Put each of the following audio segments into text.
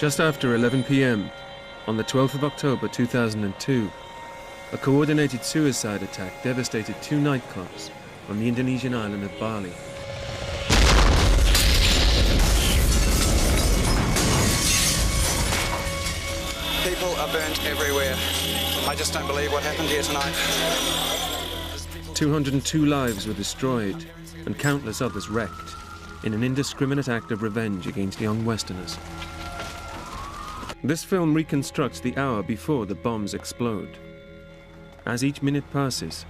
Just after 11 p.m. on the 12th of October 2002, a coordinated suicide attack devastated two nightclubs on the Indonesian island of Bali. People are burnt everywhere. I just don't believe what happened here tonight. 202 lives were destroyed and countless others wrecked in an indiscriminate act of revenge against young Westerners. This film reconstructs the hour before the bombs explode. As each minute passes,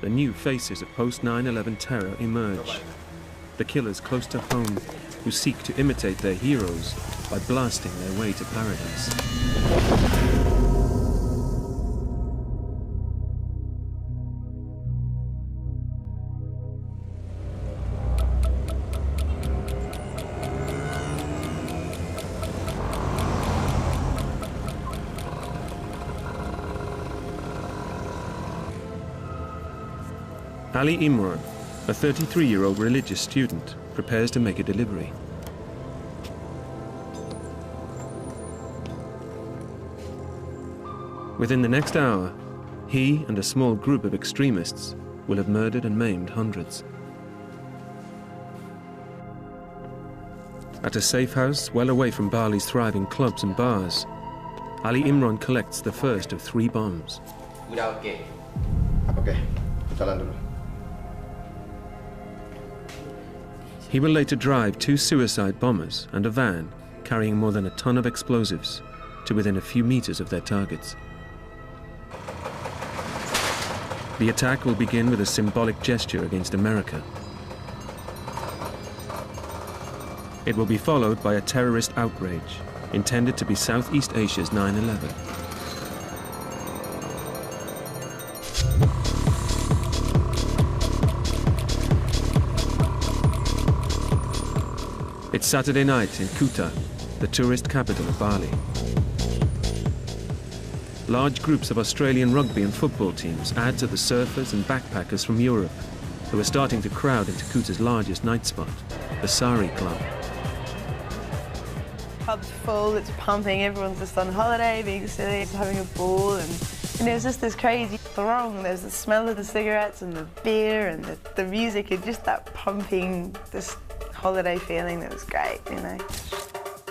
the new faces of post-9/11 terror emerge. The killers close to home who seek to imitate their heroes by blasting their way to paradise. Ali Imran, a 33-year-old religious student, prepares to make a delivery. Within the next hour, he and a small group of extremists will have murdered and maimed hundreds. At a safe house well away from Bali's thriving clubs and bars, Ali Imran collects the first of 3 bombs. Udah oke. Oke, jalan dulu. He will later drive 2 suicide bombers and a van carrying more than a ton of explosives to within a few meters of their targets. The attack will begin with a symbolic gesture against America. It will be followed by a terrorist outrage intended to be Southeast Asia's 9/11. It's Saturday night in Kuta, the tourist capital of Bali. Large groups of Australian rugby and football teams add to the surfers and backpackers from Europe who are starting to crowd into Kuta's largest night spot, the Sari Club. Pub's full, it's pumping, everyone's just on holiday, being silly, having a ball, and there's just this crazy throng. There's the smell of the cigarettes and the beer and the music and just that pumping, this holiday feeling that was great, you know.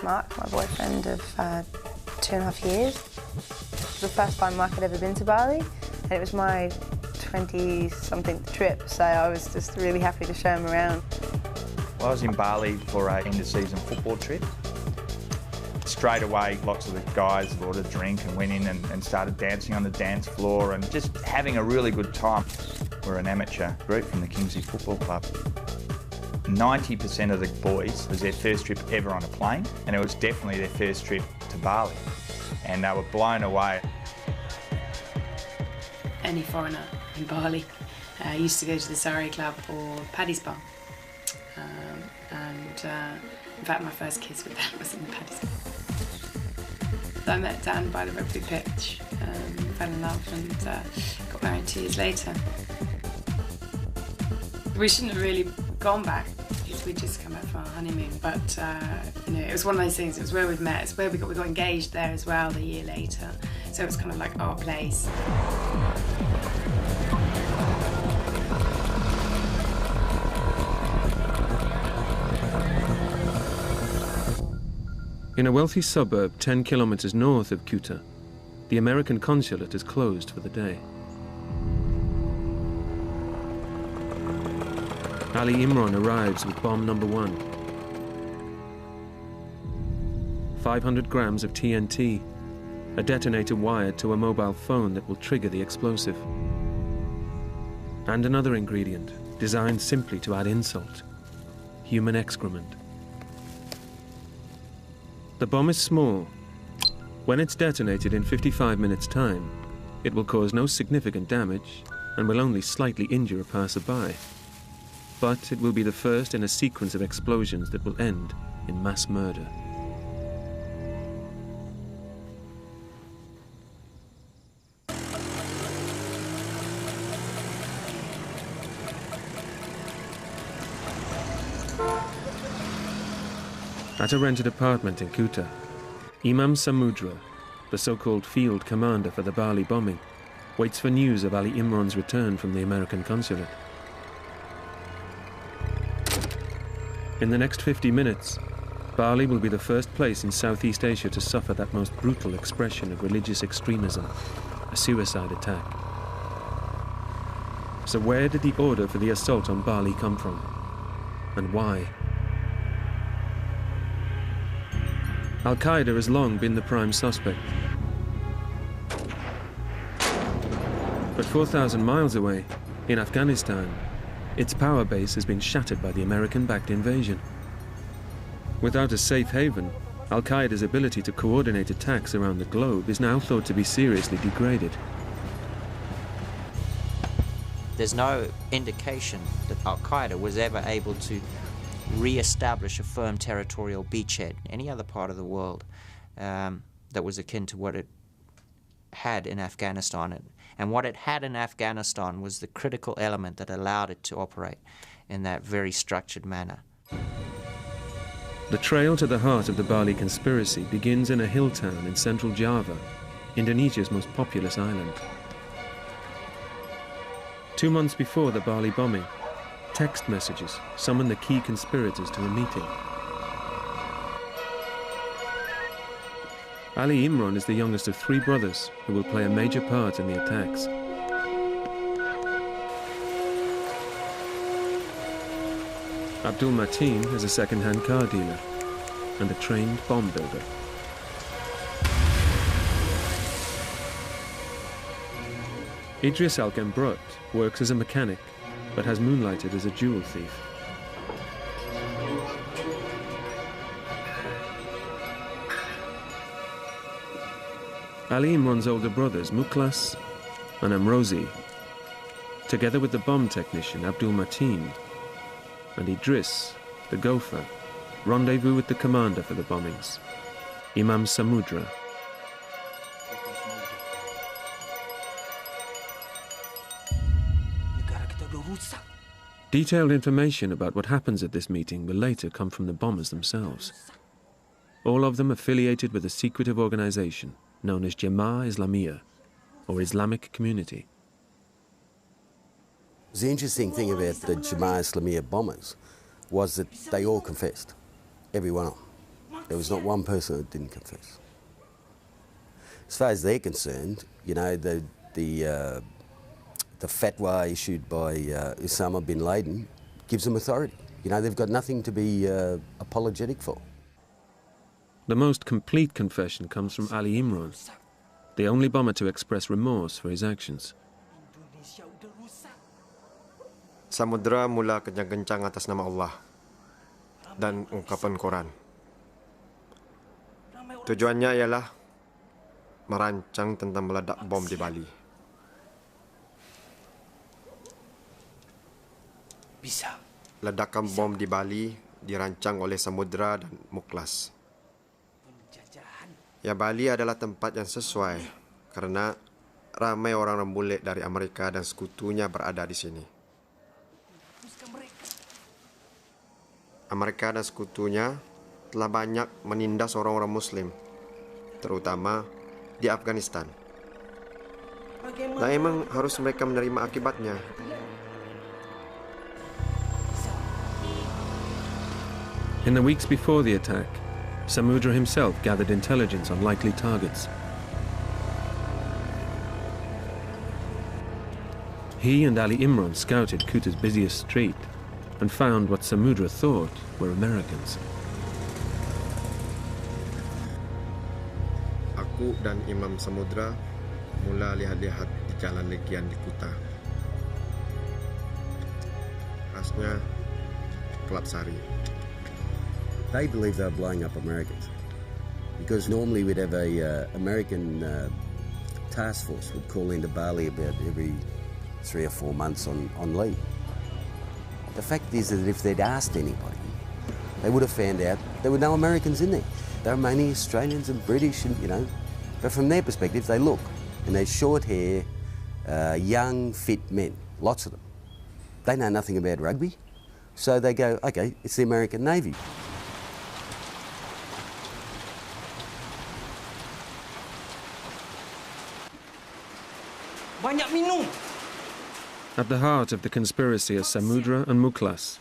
Mark, my boyfriend of 2.5 years. It was the first time Mark had ever been to Bali, and it was my 20-something trip, so I was just really happy to show him around. I was in Bali for an end-of-season football trip. Straight away, lots of the guys ordered a drink and went in and started dancing on the dance floor and just having a really good time. We're an amateur group from the Kingsley Football Club. 90% of the boys was their first trip ever on a plane, and it was definitely their first trip to Bali, and they were blown away. Any foreigner in Bali used to go to the Sari Club or Paddy's Bar, in fact my first kiss with Dan was in the Paddy's Bar. I met Dan by the rugby pitch, fell in love and got married 2 years later. We shouldn't have really gone back because we'd just come back for our honeymoon, but you know, it was one of those things. It was where we'd met. It's where we got engaged there as well the year later. So it was kind of like our place. In a wealthy suburb 10 kilometers north of Kuta, the American consulate is closed for the day. Ali Imran arrives with bomb number 1. 500 grams of TNT, a detonator wired to a mobile phone that will trigger the explosive. And another ingredient, designed simply to add insult: human excrement. The bomb is small. When it's detonated in 55 minutes' time, it will cause no significant damage and will only slightly injure a passerby. But it will be the first in a sequence of explosions that will end in mass murder. At a rented apartment in Kuta, Imam Samudra, the so-called field commander for the Bali bombing, waits for news of Ali Imran's return from the American consulate. In the next 50 minutes, Bali will be the first place in Southeast Asia to suffer that most brutal expression of religious extremism, a suicide attack. So where did the order for the assault on Bali come from? And why? Al-Qaeda has long been the prime suspect. But 4,000 miles away, in Afghanistan, its power base has been shattered by the American-backed invasion. Without a safe haven, Al-Qaeda's ability to coordinate attacks around the globe is now thought to be seriously degraded. There's no indication that Al-Qaeda was ever able to re-establish a firm territorial beachhead in any other part of the world that was akin to what it had in Afghanistan. And what it had in Afghanistan was the critical element that allowed it to operate in that very structured manner. The trail to the heart of the Bali conspiracy begins in a hill town in central Java, Indonesia's most populous island. 2 months before the Bali bombing, text messages summoned the key conspirators to a meeting. Ali Imran is the youngest of 3 brothers who will play a major part in the attacks. Abdul Mateen is a second-hand car dealer and a trained bomb builder. Idris Al-Gambrut works as a mechanic, but has moonlighted as a jewel thief. Ali Imran's older brothers, Mukhlas and Amrozi, together with the bomb technician Abdul Mateen, and Idris, the gopher, rendezvous with the commander for the bombings, Imam Samudra. Detailed information about what happens at this meeting will later come from the bombers themselves. All of them affiliated with a secretive organization known as Jama'ah Islamiyah, or Islamic Community. The interesting thing about the Jama'ah Islamiyah bombers was that they all confessed, every one of them. There was not one person that didn't confess. As far as they're concerned, you know, the fatwa issued by Osama bin Laden gives them authority. You know, they've got nothing to be apologetic for. The most complete confession comes from Ali Imran, the only bomber to express remorse for his actions. Samudra mula kencang-kencang atas nama Allah dan ungkapan Korn. Tujuannya ialah merancang tentang meledak bom di Bali. Ledakan bom di Bali dirancang oleh Samudra dan Mukhlas. Ya, Bali adalah tempat yang sesuai karena ramai orang bule dari Amerika dan sekutunya berada di sini. Amerika dan sekutunya telah banyak menindas orang-orang Muslim, terutama di Afghanistan. Dan memang harus mereka menerima akibatnya. In the weeks before the attack, Samudra himself gathered intelligence on likely targets. He and Ali Imran scouted Qutta's busiest street and found what Samudra thought were Americans. Aku dan Imam Samudra mula lihat-lihat di jalan legian di Kutta. Khasnya Kelab Sari. They believe they're blowing up Americans because normally we'd have a American task force would call into Bali about every 3 or 4 months on leave. The fact is that if they'd asked anybody, they would have found out there were no Americans in there. There were mainly Australians and British, and you know. But from their perspective, they look and they're short hair, young, fit men, lots of them. They know nothing about rugby, so they go, okay, it's the American Navy. At the heart of the conspiracy are Samudra and Mukhlas,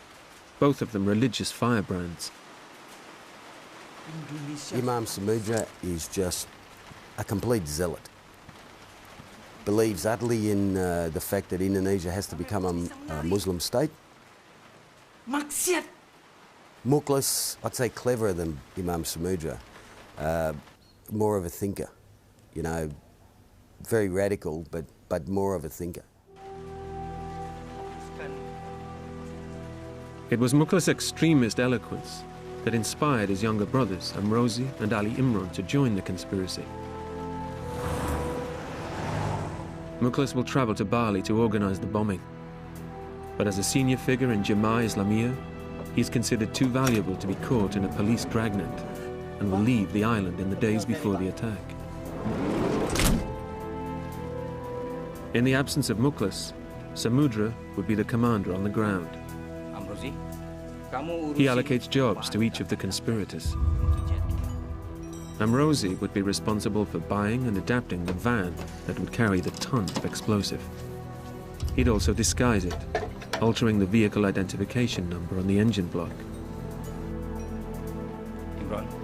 both of them religious firebrands. Imam Samudra is just a complete zealot. Believes utterly in the fact that Indonesia has to become a Muslim state. Mukhlas, I'd say cleverer than Imam Samudra, more of a thinker, you know, very radical, but more of a thinker. It was Mukhlas' extremist eloquence that inspired his younger brothers, Amrozi and Ali Imran, to join the conspiracy. Mukhlas will travel to Bali to organize the bombing. But as a senior figure in Jemaah Islamiyah, he's considered too valuable to be caught in a police dragnet and will leave the island in the days before the attack. In the absence of Mukhlas, Samudra would be the commander on the ground. He allocates jobs to each of the conspirators. Amrozi would be responsible for buying and adapting the van that would carry the ton of explosive. He'd also disguise it, altering the vehicle identification number on the engine block.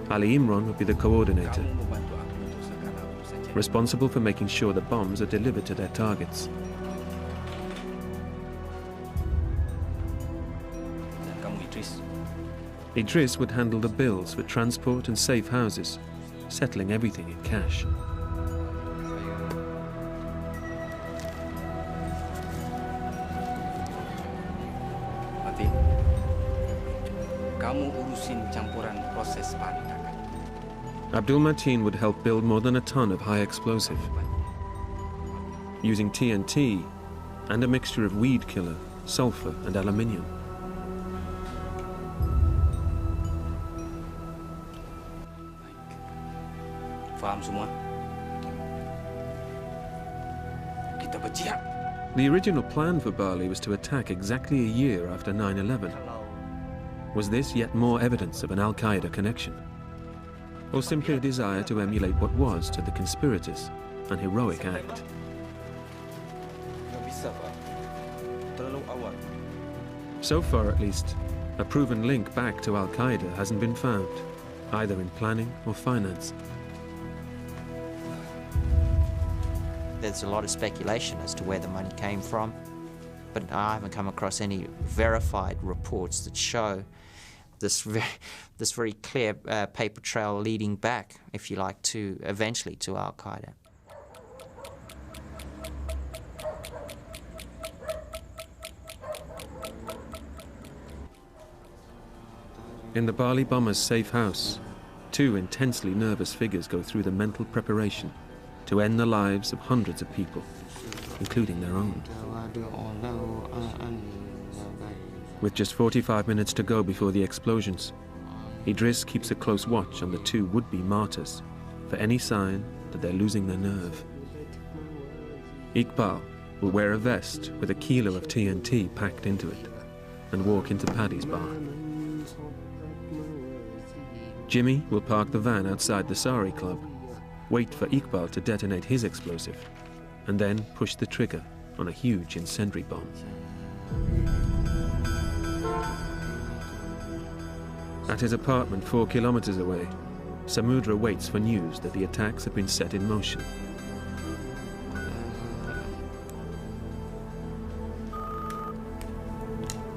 Ali Imran would be the coordinator, responsible for making sure the bombs are delivered to their targets. Idris would handle the bills for transport and safe houses, settling everything in cash. Abdul Mateen would help build more than a ton of high explosive, using TNT and a mixture of weed killer, sulfur and aluminium. The original plan for Bali was to attack exactly a year after 9/11. Was this yet more evidence of an Al-Qaeda connection? Or simply a desire to emulate what was, to the conspirators, an heroic act? So far, at least, a proven link back to Al-Qaeda hasn't been found, either in planning or finance. There's a lot of speculation as to where the money came from, but I haven't come across any verified reports that show this very clear paper trail leading back, if you like, to eventually to Al-Qaeda. In the Bali bombers' safe house, two intensely nervous figures go through the mental preparation to end the lives of hundreds of people, including their own. With just 45 minutes to go before the explosions, Idris keeps a close watch on the two would-be martyrs for any sign that they're losing their nerve. Iqbal will wear a vest with a kilo of TNT packed into it and walk into Paddy's bar. Jimmy will park the van outside the Sari Club, wait for Iqbal to detonate his explosive, and then push the trigger on a huge incendiary bomb. At his apartment 4 kilometers away, Samudra waits for news that the attacks have been set in motion.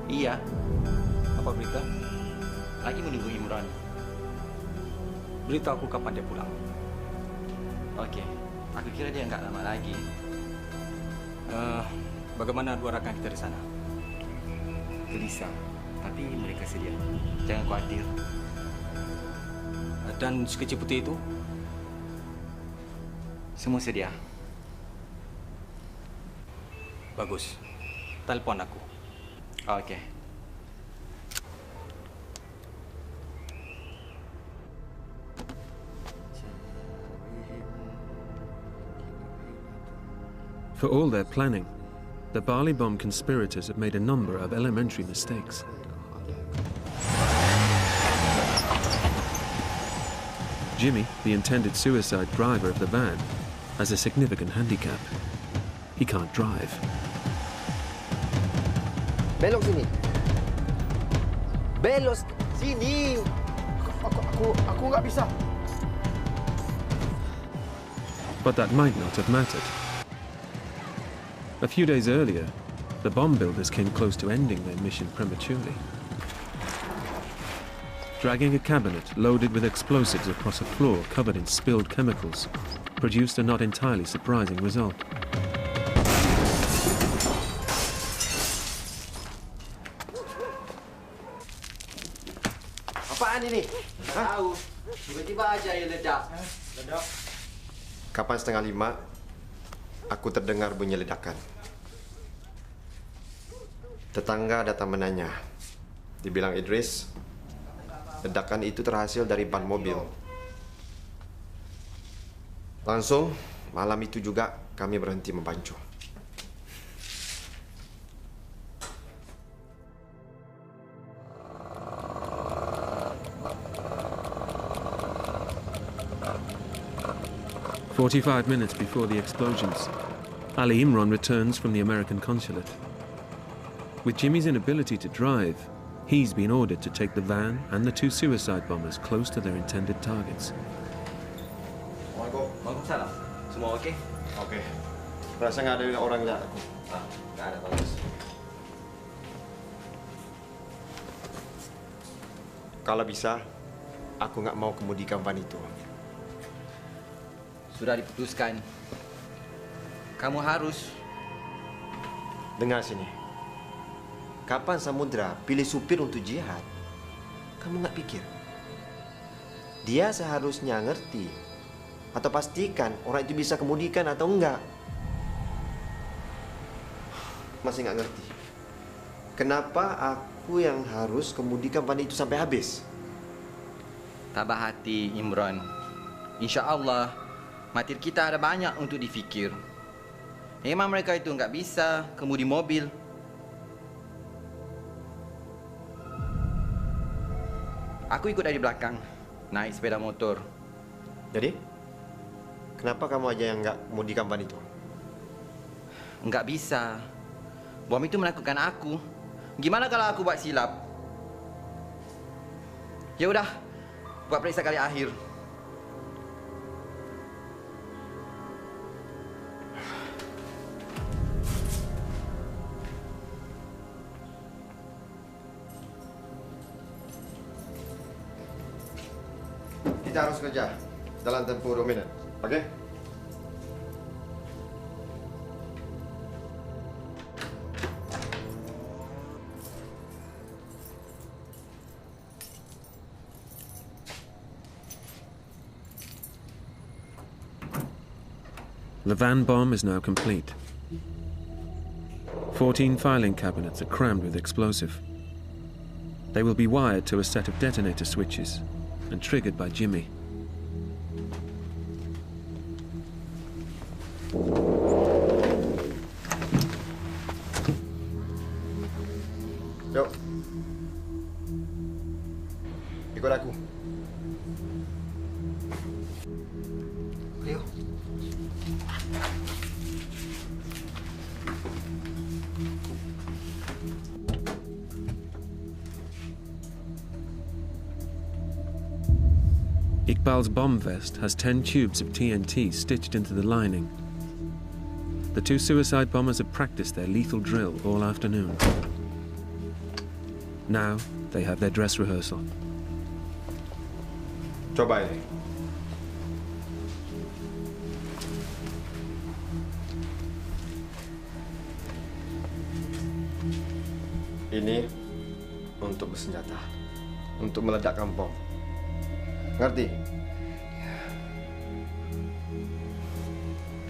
Iya, apa berita? Lagi menunggu Imran. Beritahu aku kapan dia pulang. Okey, aku kira dia enggak lama lagi. Bagaimana dua rakan kita di sana? Gelisah, tapi mereka sedia. Jangan khawatir. Dan si kecil putih itu? Semua sedia. Bagus. Telepon aku. Okey. For all their planning, the Bali bomb conspirators have made a number of elementary mistakes. Jimmy, the intended suicide driver of the van, has a significant handicap. He can't drive. Belok sini. Belok sini. Aku nggak bisa. But that might not have mattered. A few days earlier, the bomb builders came close to ending their mission prematurely. Dragging a cabinet loaded with explosives across a floor covered in spilled chemicals produced a not entirely surprising result. Apaan ini? Tahu. Tiba-tiba aja ya ledak. Ledak. Kapan 4:30, aku terdengar bunyi ledakan. Tetangga datang menanya. Dibilang Idris, ledakan itu terhasil dari ban mobil. Langsung, malam itu juga kami berhenti membancu. "45 minutes before the explosions, Ali Imran returns from the American consulate. With Jimmy's inability to drive, he's been ordered to take the van and the 2 suicide bombers close to their intended targets. Waalaikumsalam. Semua okey? Okey. Rasa nggak ada orang lihat aku. Nggak ada, bagus. Kalau bisa, aku nggak mau kemudikan van itu. Sudah diputuskan. Kamu harus. Dengar sini. Kapan Samudra pilih supir untuk jihad? Kamu nggak pikir? Dia seharusnya ngerti atau pastikan orang itu bisa kemudikan atau enggak. Masih nggak ngerti. Kenapa aku yang harus kemudikan van itu sampai habis? Tabah hati, Imran. Insya Allah, matir kita ada banyak untuk difikir. Memang mereka itu nggak bisa kemudi mobil. Aku ikut dari belakang, naik sepeda motor. Jadi, kenapa kamu aja yang nggak kemudikan van itu? Nggak bisa. Bom itu menakutkan aku. Gimana kalau aku buat silap? Ya udah, buat periksa kali akhir. Kita harus kerja dalam tempoh 2 minit, okey? The van bomb is now complete. 14 filing cabinets are crammed with explosive. They will be wired to a set of detonator switches and triggered by Jimmy. Yuk. Ikut aku. Ayo. Iqbal's bomb vest has 10 tubes of TNT stitched into the lining. The 2 suicide bombers have practiced their lethal drill all afternoon. Now they have their dress rehearsal. Coba ini. Ini untuk bersenjata, untuk meledakkan bom. Ngerti?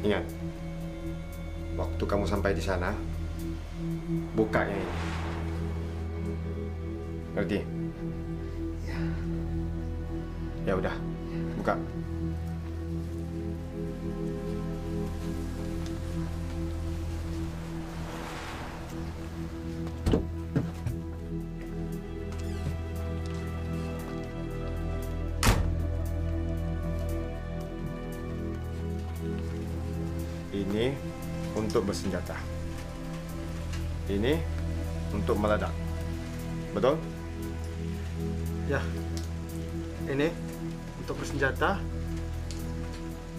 Ingat, waktu kamu sampai di sana, buka yang ini. Ngerti? Ya. Ya udah, buka. Ini untuk bersenjata. Ini untuk meledak. Betul? Ya. Ini untuk bersenjata.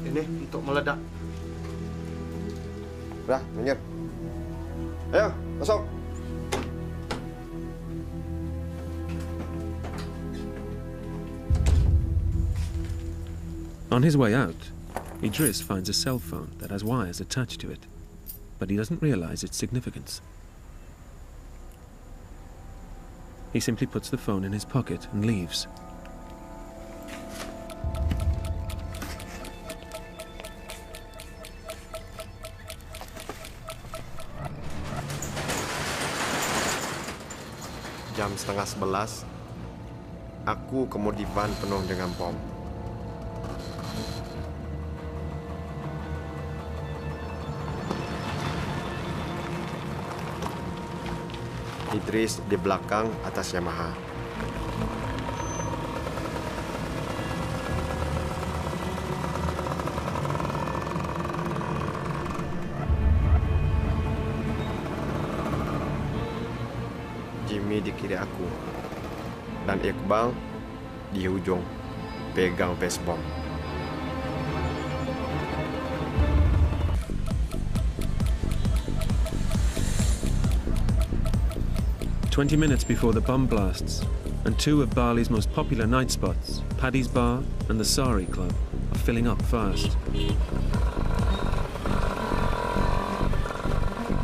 Ini untuk meledak. Udah, minggir. Ayo, masuk. On his way out, Idris finds a cell phone that has wires attached to it, but he doesn't realize its significance. He simply puts the phone in his pocket and leaves. Jam 10:30, aku kemudi van penuh dengan bom. Idris di belakang atas Yamaha. Jimmy di kiri aku dan Iqbal di ujung pegang vest bom. "20 minutes before the bomb blasts, and two of Bali's most popular night spots, Paddy's Bar and the Sari Club, are filling up fast. We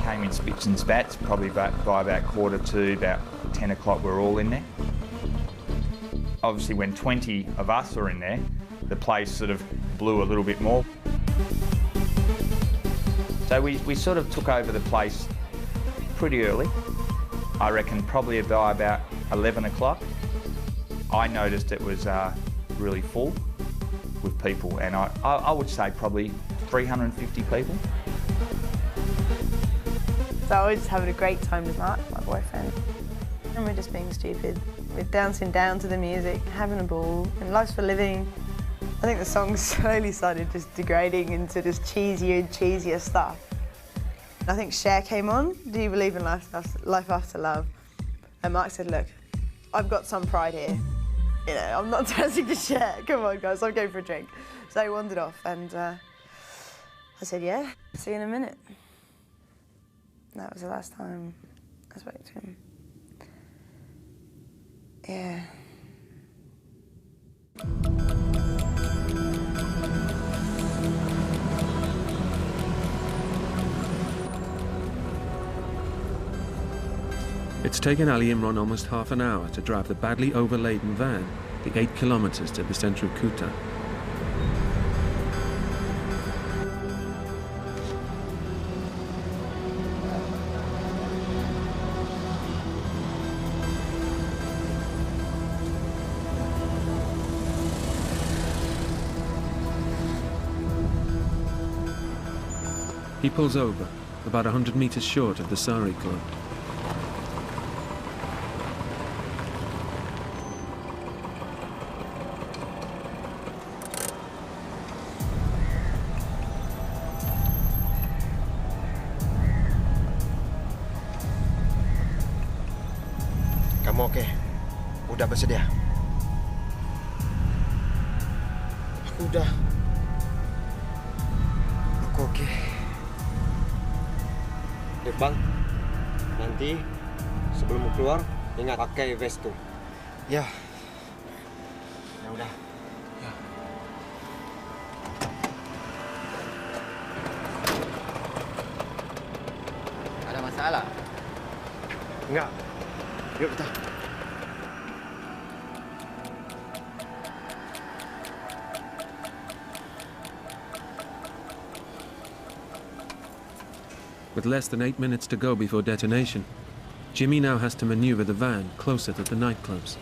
came in spits and spats, probably by about 1:45, about 10 o'clock we're all in there. Obviously when 20 of us are in there, the place sort of blew a little bit more. So we sort of took over the place pretty early. I reckon probably by about 11 o'clock. I noticed it was really full with people, and I would say probably 350 people. So I was just having a great time with Mark, my boyfriend. And we're just being stupid. We're dancing down to the music, having a ball, and life's for living. I think the song slowly started just degrading into just cheesier and cheesier stuff. I think Cher came on, Do You Believe in Life After Love? And Mark said, look, I've got some pride here. You know, I'm not dancing to Cher. Come on, guys, I'm going for a drink. So he wandered off, and I said, yeah, see you in a minute. That was the last time I spoke to him. Yeah. It's taken Ali Imran almost half an hour to drive the badly overladen van the 8 kilometers to the center of Kuta. He pulls over, about 100 meters short of the Sari Club. Kamu oke? Udah bersedia? Aku udah. Aku oke. Bang, nanti sebelum keluar ingat pakai vest tuh. Ya. Ya udah. Ya. Ada masalah? Enggak. Yuk kita. With less than 8 minutes to go before detonation, Jimmy now has to maneuver the van closer to the nightclubs.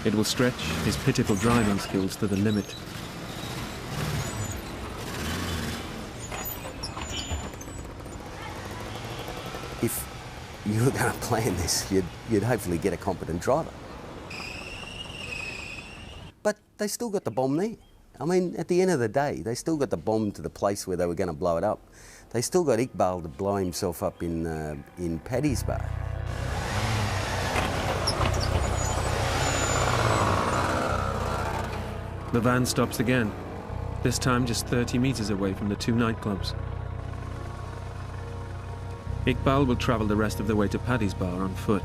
It will stretch his pitiful driving skills to the limit. If you were going to plan this, you'd hopefully get a competent driver. But they still got the bomb there. I mean, at the end of the day, they still got the bomb to the place where they were going to blow it up. They still got Iqbal to blow himself up in Paddy's Bar. The van stops again, this time just 30 meters away from the two nightclubs. Iqbal will travel the rest of the way to Paddy's Bar on foot.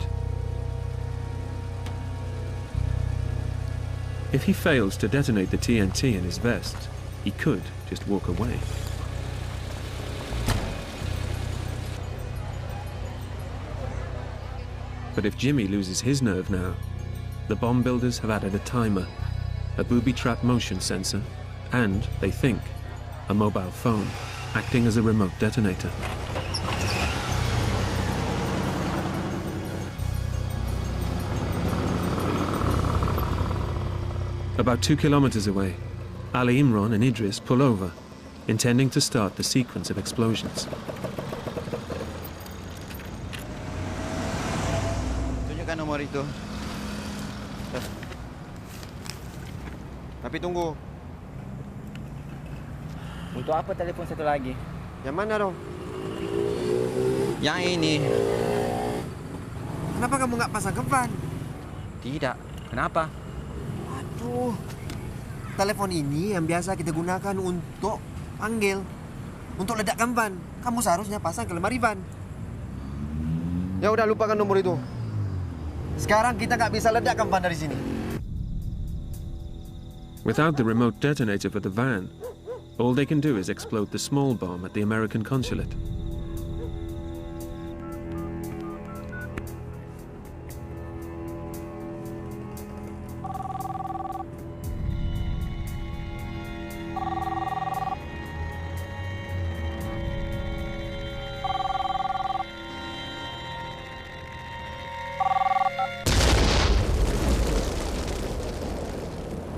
If he fails to detonate the TNT in his vest, he could just walk away. But if Jimmy loses his nerve now, the bomb builders have added a timer, a booby-trap motion sensor, and, they think, a mobile phone, acting as a remote detonator. About 2 kilometers away, Ali Imran and Idris pull over, intending to start the sequence of explosions. Tunjukkan nomor itu. Tapi tunggu. Untuk apa telefon satu lagi? Yang mana dong? Yang ini. Kenapa kamu nggak pasang ke van? Tidak. Kenapa? Aduh. Telepon ini yang biasa kita gunakan untuk panggil. Untuk ledakkan van. Kamu seharusnya pasang ke lemari van. Ya udah, lupakan nomor itu. Sekarang kita nggak bisa ledakkan van dari sini. Without the remote detonator for the van, all they can do is explode the small bomb at the American consulate.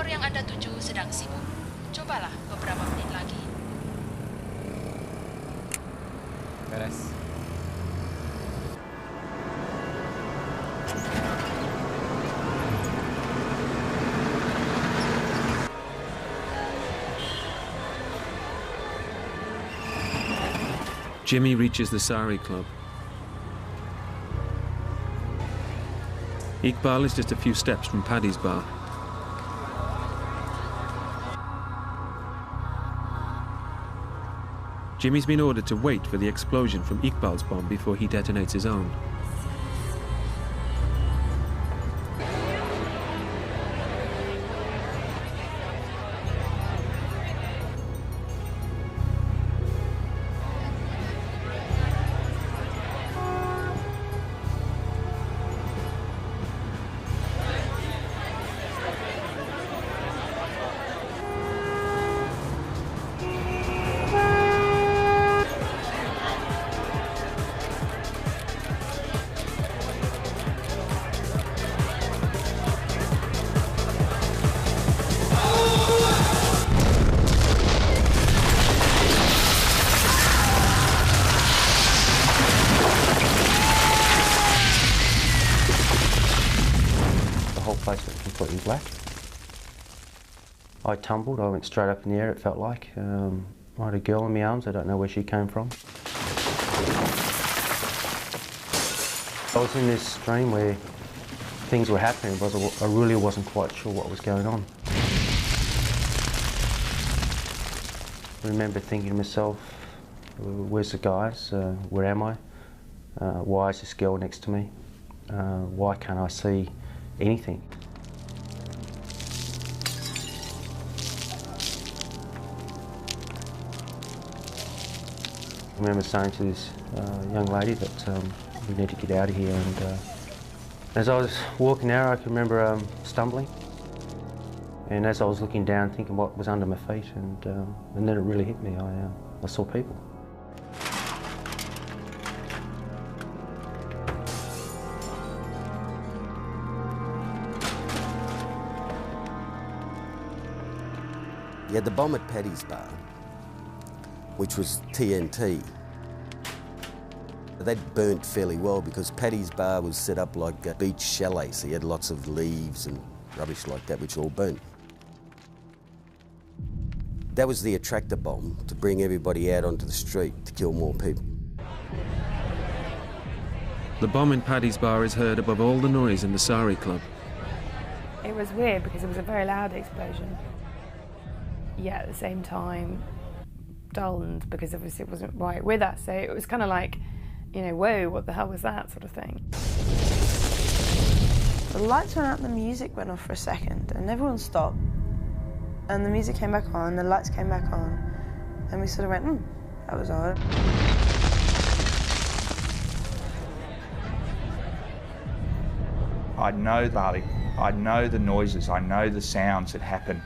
Yang Anda tuju sedang sibuk. Cobalah beberapa menit lagi. Beres. Jimmy reaches the Sari Club. Iqbal is just a few steps from Paddy's Bar. Jimmy's been ordered to wait for the explosion from Iqbal's bomb before he detonates his own. Place was completely black. I tumbled, I went straight up in the air, it felt like. I had a girl in my arms, I don't know where she came from. I was in this dream where things were happening, but I really wasn't quite sure what was going on. I remember thinking to myself, where's the guys? Where am I? Why is this girl next to me? Why can't I see anything? I remember saying to this young lady that we need to get out of here, and as I was walking out I can remember stumbling, and as I was looking down thinking what was under my feet, and then it really hit me. I saw people. You had the bomb at Paddy's Bar, which was TNT. That burnt fairly well because Paddy's Bar was set up like a beach chalet, so you had lots of leaves and rubbish like that, which all burnt. That was the attractor bomb, to bring everybody out onto the street to kill more people. The bomb in Paddy's bar is heard above all the noise in the Sari Club. It was weird because it was a very loud explosion. Yet at the same time, dulled because obviously it wasn't right with us. So it was kind of like, you know, whoa, what the hell was that sort of thing. The lights went out and the music went off for a second and everyone stopped. And the music came back on, the lights came back on, and we sort of went, that was odd. I know Bali. I know the noises. I know the sounds that happen.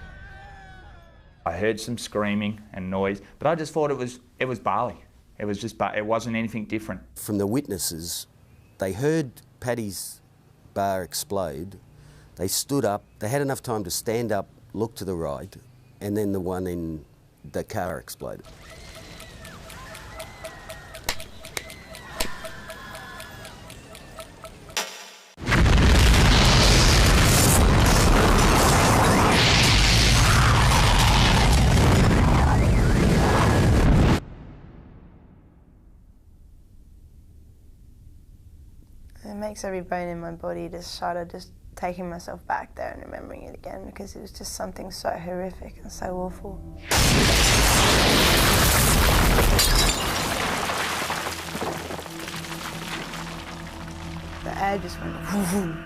I heard some screaming and noise, but I just thought it was Bali. It was just, it wasn't anything different. From the witnesses, they heard Paddy's bar explode. They stood up. They had enough time to stand up, look to the right, and then the one in the car exploded. It makes every bone in my body just shudder, just taking myself back there and remembering it again, because it was just something so horrific and so awful. The air just went vroom.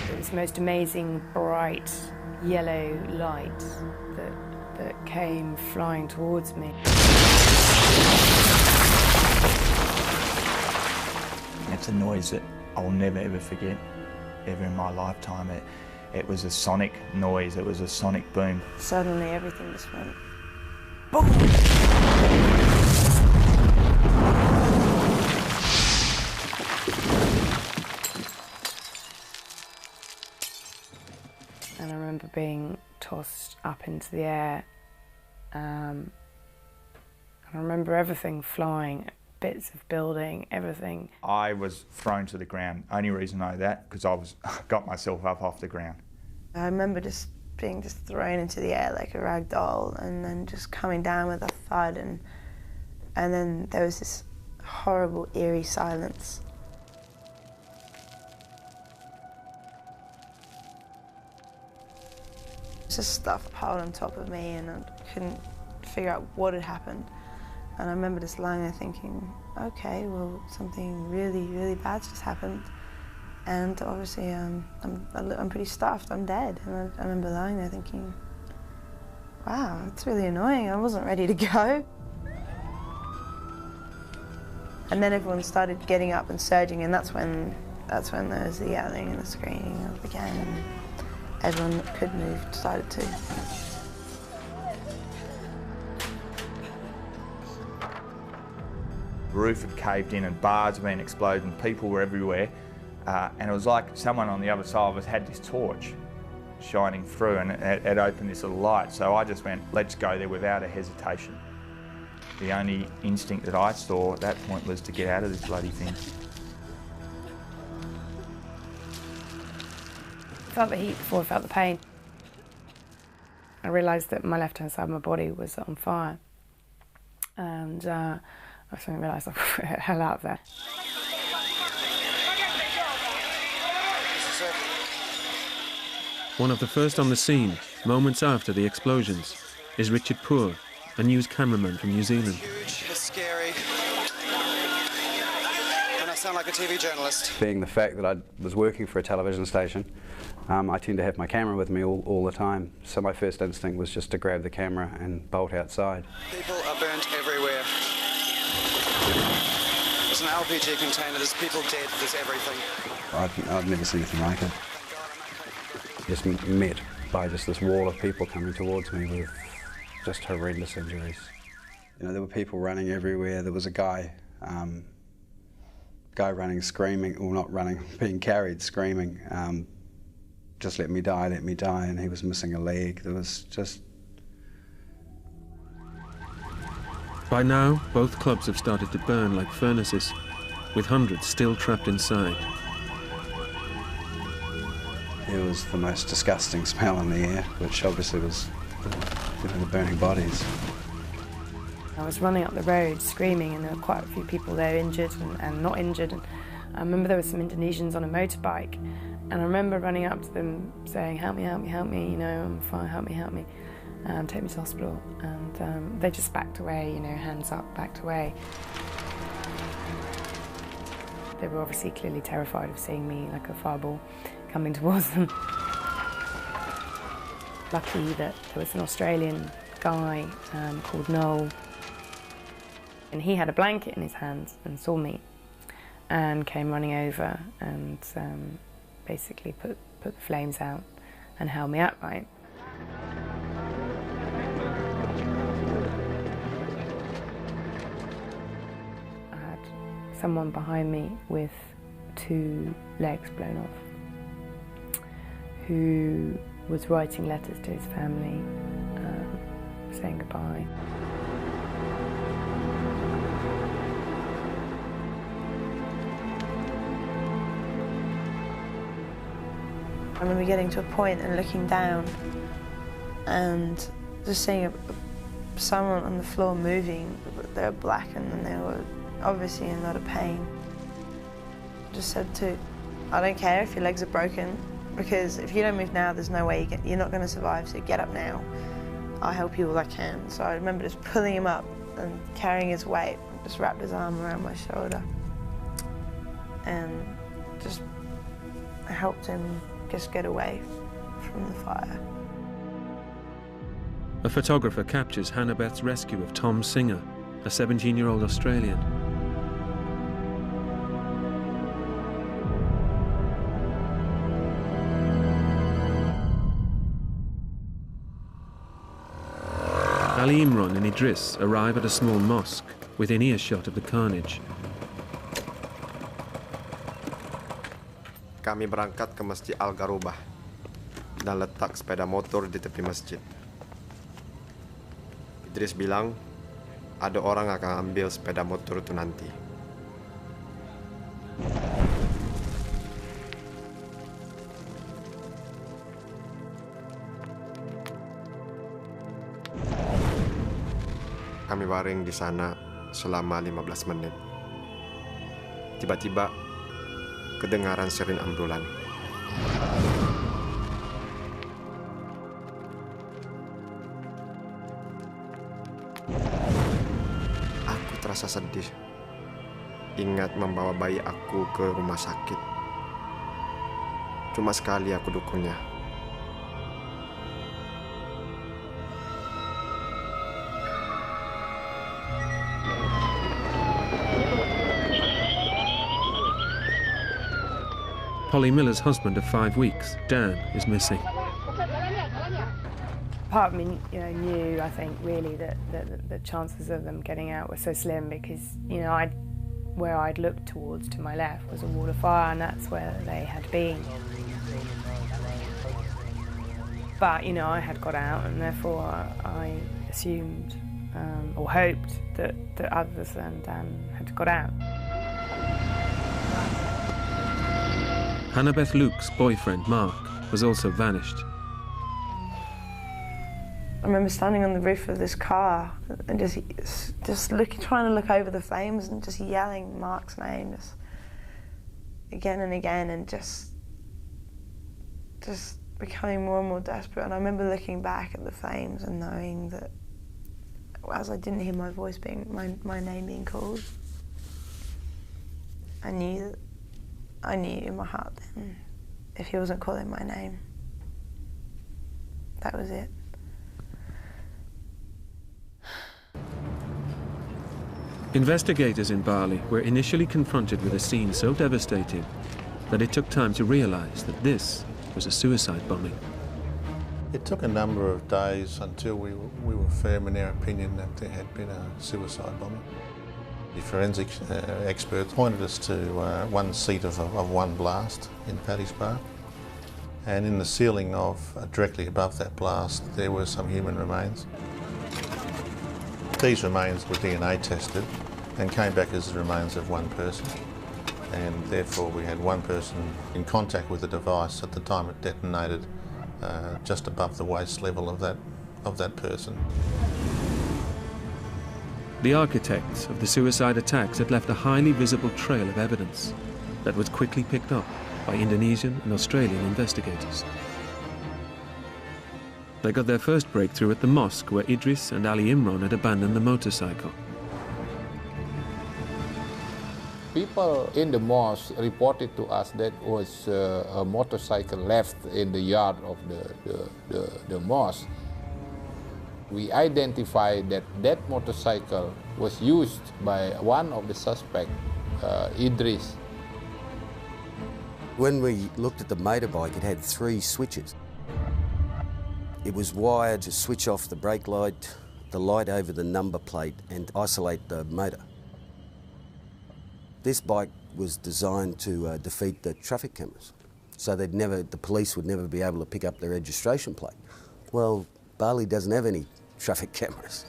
It was the most amazing, bright, yellow light that came flying towards me. It's a noise that I'll never ever forget, ever in my lifetime. It was a sonic noise, it was a sonic boom. Suddenly everything just went boom. And I remember being tossed up into the air. And I remember everything flying. Bits of building, everything. I was thrown to the ground. Only reason I know that because I got myself up off the ground. I remember just being thrown into the air like a rag doll, and then just coming down with a thud, and then there was this horrible, eerie silence. Just stuff piled on top of me, and I couldn't figure out what had happened. And I remember just lying there thinking, okay, well, something really, really bad's just happened. And obviously, I'm pretty stuffed, I'm dead. And I remember lying there thinking, wow, it's really annoying, I wasn't ready to go. And then everyone started getting up and surging, and that's when there was the yelling and the screaming began. And everyone that could move started to. The roof had caved in and bars had been exploding, people were everywhere, and it was like someone on the other side of us had this torch shining through, and it opened this little light. So I just went, let's go there without a hesitation. The only instinct that I saw at that point was to get out of this bloody thing. I felt the heat before I felt the pain. I realised that my left-hand side of my body was on fire, and I suddenly realised I got the hell out of there. One of the first on the scene, moments after the explosions, is Richard Poor, a news cameraman from New Zealand. Huge, it's scary. And I sound like a TV journalist. Being the fact that I was working for a television station, I tend to have my camera with me all the time. So my first instinct was just to grab the camera and bolt outside. People are burnt everywhere. There's an LPG container, there's people dead, there's everything. I've never seen anything like it. Just met by just this wall of people coming towards me with just horrendous injuries. You know, there were people running everywhere. There was a guy running, screaming, or not running, being carried, screaming, just let me die, and he was missing a leg. There was just... By now, both clubs have started to burn like furnaces, with hundreds still trapped inside. It was the most disgusting smell in the air, which obviously was the burning bodies. I was running up the road screaming, and there were quite a few people there injured and not injured. And I remember there were some Indonesians on a motorbike, and I remember running up to them saying, help me, help me, help me, I'm fine, help me, take me to hospital. And they just backed away, hands up, backed away. They were obviously clearly terrified of seeing me like a fireball coming towards them. Lucky that there was an Australian guy called Noel, and he had a blanket in his hands and saw me and came running over and basically put the flames out and held me upright. I had someone behind me with 2 legs blown off who was writing letters to his family saying goodbye. I remember getting to a point and looking down and just seeing someone on the floor moving. They were black and they were obviously in a lot of pain. I just said I don't care if your legs are broken, because if you don't move now, there's no way you're not going to survive, so get up now. I'll help you all I can. So I remember just pulling him up and carrying his weight, just wrapped his arm around my shoulder and just helped him just get away from the fire. A photographer captures Hannah-Beth's rescue of Tom Singer, a 17-year-old Australian. Ali Imran and Idris arrive at a small mosque within earshot of the carnage. Kami berangkat ke Masjid Al-Garubah dan letak sepeda motor di tepi masjid. Idris bilang ada orang akan ambil sepeda motor itu nanti. Kami baring di sana selama 15 menit. Tiba-tiba kedengaran siren ambulan. Aku terasa sedih. Ingat membawa bayi aku ke rumah sakit. Cuma sekali aku dukunnya. Polly Miller's husband of 5 weeks, Dan, is missing. Part of me, knew, I think, really that the chances of them getting out were so slim because, where I'd looked towards to my left was a wall of fire, and that's where they had been. But, I had got out, and therefore I assumed or hoped that others than Dan had got out. Hannah-Beth Luke's boyfriend, Mark, was also vanished. I remember standing on the roof of this car and just trying to look over the flames and just yelling Mark's name just again and again, and just becoming more and more desperate. And I remember looking back at the flames and knowing that as I didn't hear my voice my name being called, I knew in my heart then, if he wasn't calling my name, that was it. Investigators in Bali were initially confronted with a scene so devastating that it took time to realize that this was a suicide bombing. It took a number of days until we were firm in our opinion that there had been a suicide bombing. The forensic experts pointed us to one seat of one blast in Paddy's Bar, and in the ceiling directly above that blast there were some human remains. These remains were DNA tested and came back as the remains of one person, and therefore we had one person in contact with the device at the time it detonated just above the waist level of that of that person. The architects of the suicide attacks had left a highly visible trail of evidence that was quickly picked up by Indonesian and Australian investigators. They got their first breakthrough at the mosque where Idris and Ali Imran had abandoned the motorcycle. People in the mosque reported to us that was a motorcycle left in the yard of the mosque. We identified that that motorcycle was used by one of the suspects, Idris. When we looked at the motorbike, it had 3 switches. It was wired to switch off the brake light, the light over the number plate, and isolate the motor. This bike was designed to defeat the traffic cameras, so the police would never be able to pick up the registration plate. Well, Bali doesn't have any traffic cameras.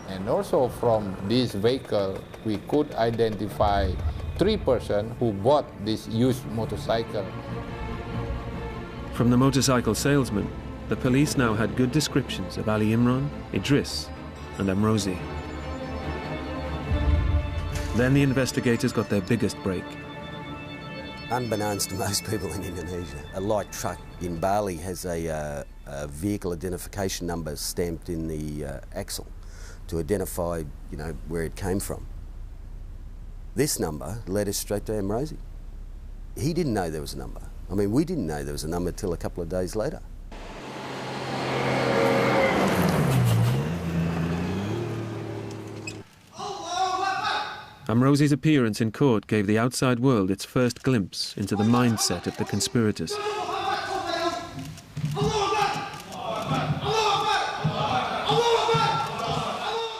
And also from this vehicle, we could identify 3 persons who bought this used motorcycle. From the motorcycle salesman, the police now had good descriptions of Ali Imran, Idris, and Amrozi. Then the investigators got their biggest break. Unbeknownst to most people in Indonesia, a light truck in Bali has a vehicle identification number stamped in the axle to identify, where it came from. This number led us straight to Amrozi. He didn't know there was a number. I mean, we didn't know there was a number till a couple of days later. Amrozi's appearance in court gave the outside world its first glimpse into the mindset of the conspirators.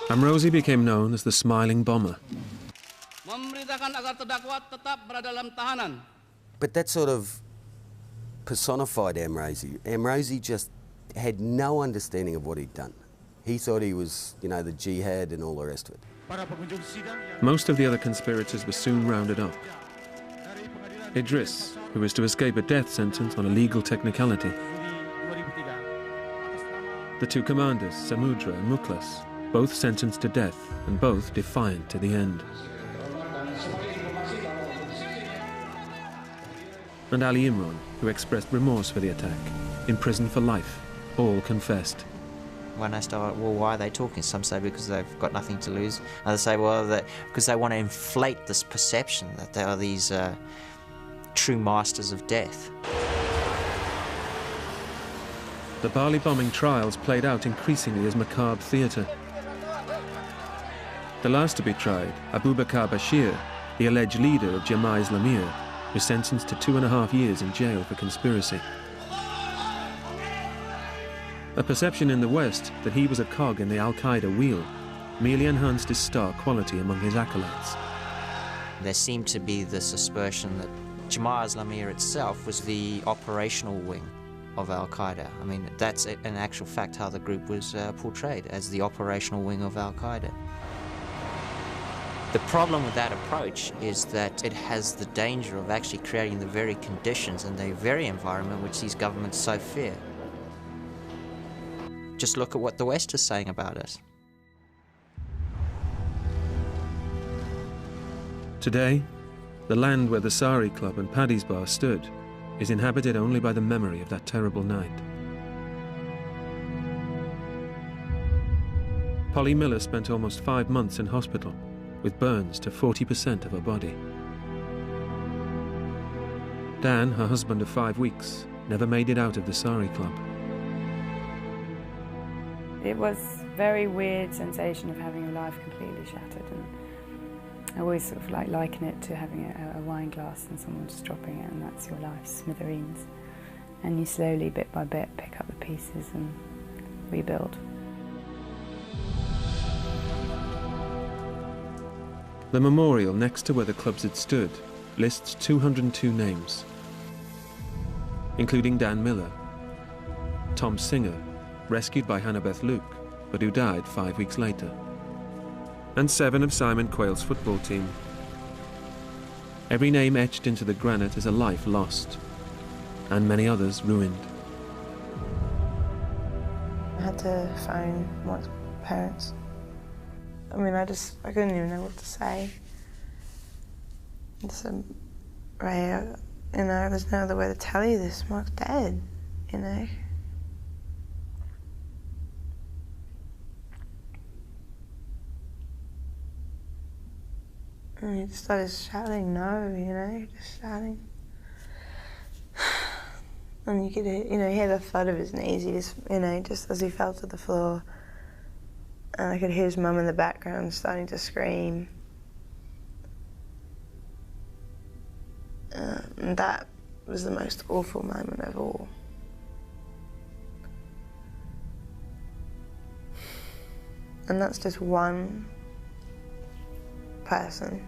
Amrozi became known as the Smiling Bomber. But that sort of personified Amrozi. Amrozi just had no understanding of what he'd done. He thought he was, the jihad and all the rest of it. Most of the other conspirators were soon rounded up. Idris, who was to escape a death sentence on a legal technicality. The 2 commanders, Samudra and Muklas, both sentenced to death and both defiant to the end. And Ali Imran, who expressed remorse for the attack, imprisoned for life, all confessed. When I start, well, why are they talking? Some say because they've got nothing to lose. Others say, well, because they want to inflate this perception that they are these true masters of death. The Bali bombing trials played out increasingly as macabre theatre. The last to be tried, Abu Bakr Bashir, the alleged leader of Jemaah Islamiyah, was sentenced to 2.5 years in jail for conspiracy. A perception in the West that he was a cog in the Al-Qaeda wheel merely enhanced his star quality among his acolytes. There seemed to be this aspersion that Jemaah Islamiyah itself was the operational wing of Al-Qaeda. I mean, that's in actual fact how the group was portrayed, as the operational wing of Al-Qaeda. The problem with that approach is that it has the danger of actually creating the very conditions and the very environment which these governments so fear. Just look at what the West is saying about us. Today, the land where the Sari Club and Paddy's Bar stood is inhabited only by the memory of that terrible night. Polly Miller spent almost 5 months in hospital, with burns to 40% of her body. Dan, her husband of 5 weeks, never made it out of the Sari Club. It was a very weird sensation of having your life completely shattered, and I always sort of liken it to having a wine glass and someone just dropping it, and that's your life, smithereens. And you slowly, bit by bit, pick up the pieces and rebuild. The memorial next to where the clubs had stood lists 202 names, including Dan Miller, Tom Singer, rescued by Hannah-Beth Luke, but who died 5 weeks later, and 7 of Simon Quayle's football team. Every name etched into the granite is a life lost, and many others ruined. I had to phone Mark's parents. I mean, I couldn't even know what to say. I said, Ray, you know, there's no other way to tell you this. Mark's dead, you know. And he just started shouting no, you know, just shouting. And you could hear the thud of his knees, he just, you know, just as he fell to the floor. And I could hear his mum in the background starting to scream. And that was the most awful moment of all. And that's just one person